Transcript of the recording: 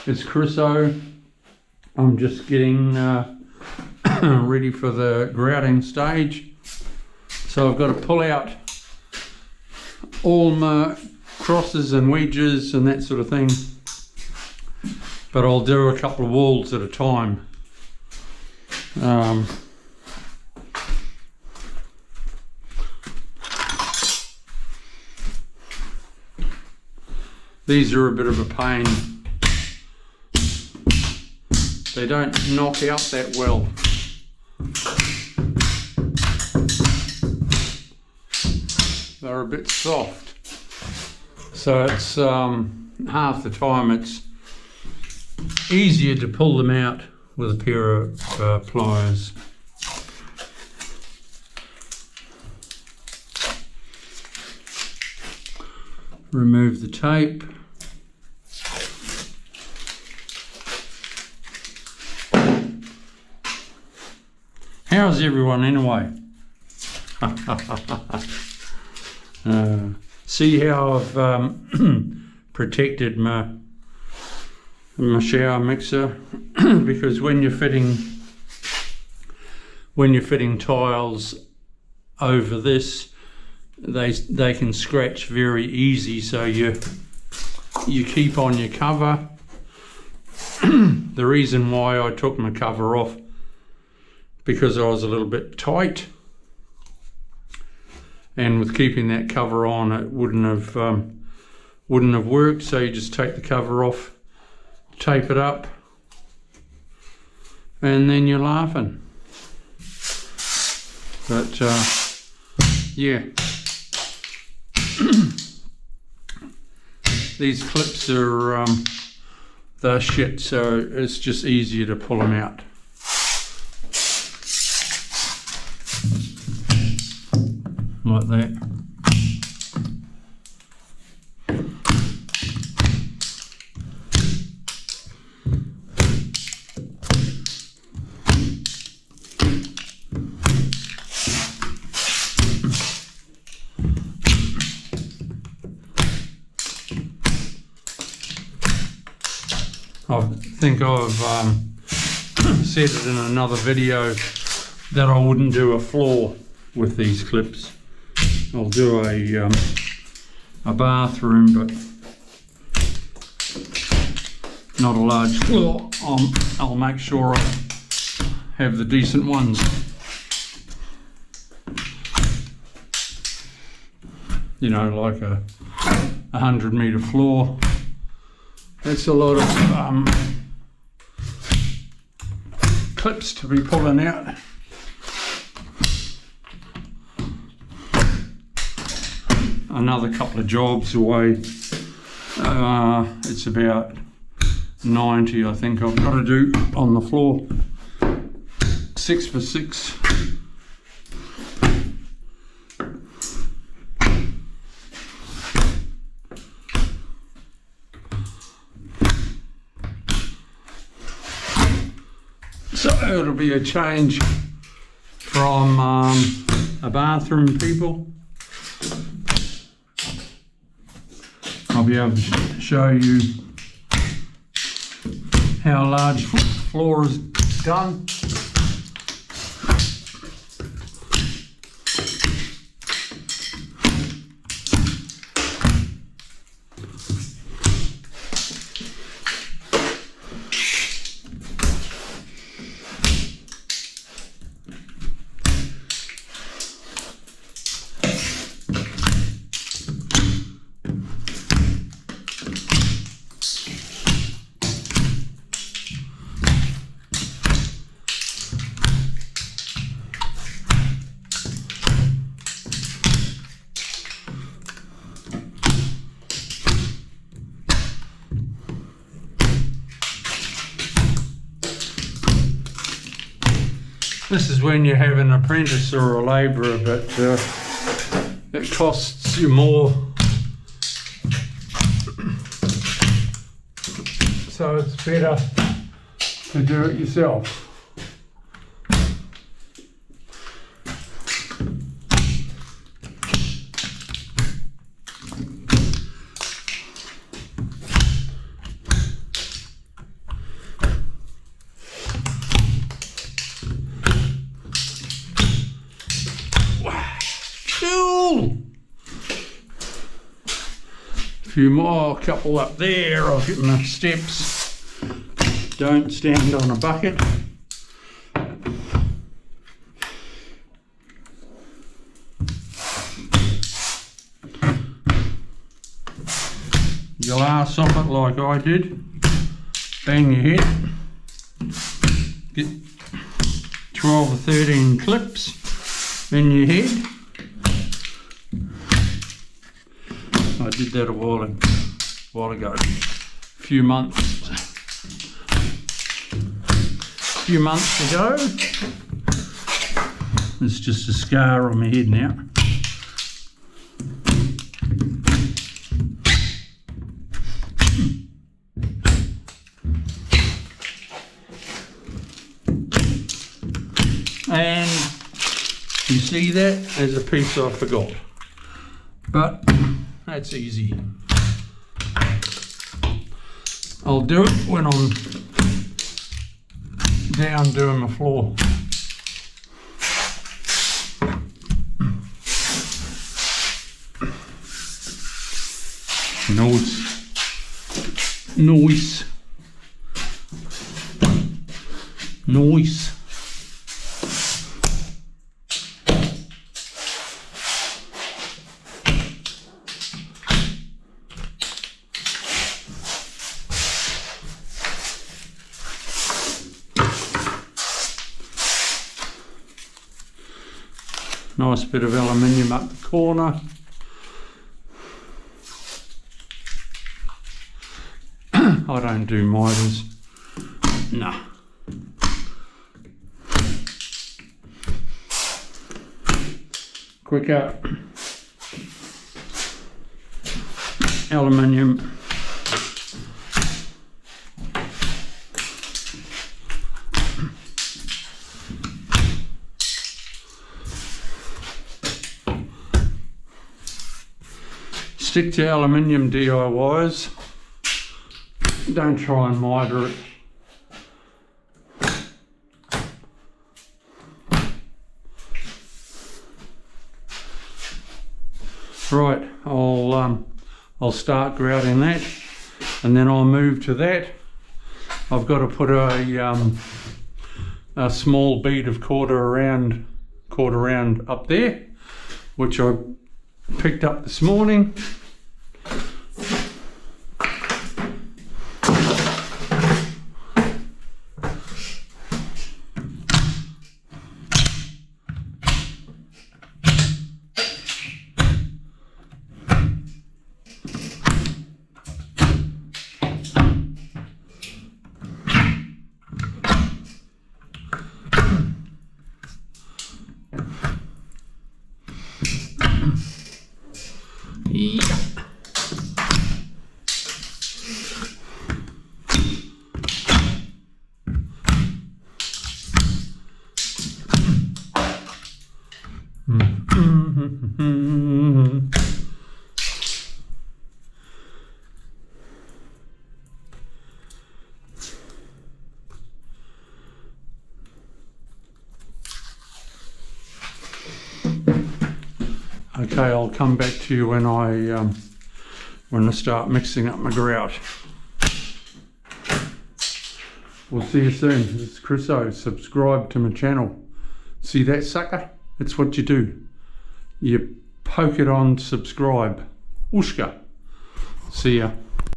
It's Chriso. I'm just getting ready for the grouting stage. So I've got to pull out all my crosses and wedges and that sort of thing. But I'll do a couple of walls at a time. These are a bit of a pain. They don't knock out that well. They're a bit soft. So it's half the time it's easier to pull them out with a pair of pliers. Remove the tape. How's everyone anyway? See how I've protected my shower mixer because when you're fitting tiles over this, they can scratch very easy, so you keep on your cover. The reason why I took my cover off, because I was a little bit tight, and with keeping that cover on it wouldn't have worked. So you just take the cover off, tape it up, and then you're laughing. But yeah. These clips are they're shit, so it's just easier to pull them out. Like that. I think I've said it in another video that I wouldn't do a floor with these clips. I'll do a bathroom, but not a large floor. I'll make sure I have the decent ones. You know, like a 100-metre floor. That's a lot of clips to be pulling out. Another couple of jobs away. It's about 90, I think I've got to do on the floor. 6 for 6. So it'll be a change from a bathroom, people. I'll be able to show you how large floor is done. This is when you have an apprentice or a labourer, but it costs you more. So it's better to do it yourself. few more, a couple up there. I'll get my steps. Don't stand on a bucket. Your ass off it like I did. Bang your head. Get 12 or 13 clips in your head. I did that a while ago. A few months ago. It's just a scar on my head now. And you see that? There's a piece I forgot. But that's easy. I'll do it when I'm down doing my floor. Noise. Nice bit of aluminium up the corner. I don't do miters. Nah. Quicker. Aluminium. Stick to aluminium DIYs. Don't try and miter it. Right, I'll start grouting that, and then I'll move to that. I've got to put a small bead of quarter round up there, which I picked up this morning. Yeah. Okay, I'll come back to you when I start mixing up my grout. We'll see you soon. This is Chris O. Subscribe to my channel. See that sucker? That's what you do. You poke it on subscribe. Ushka. See ya.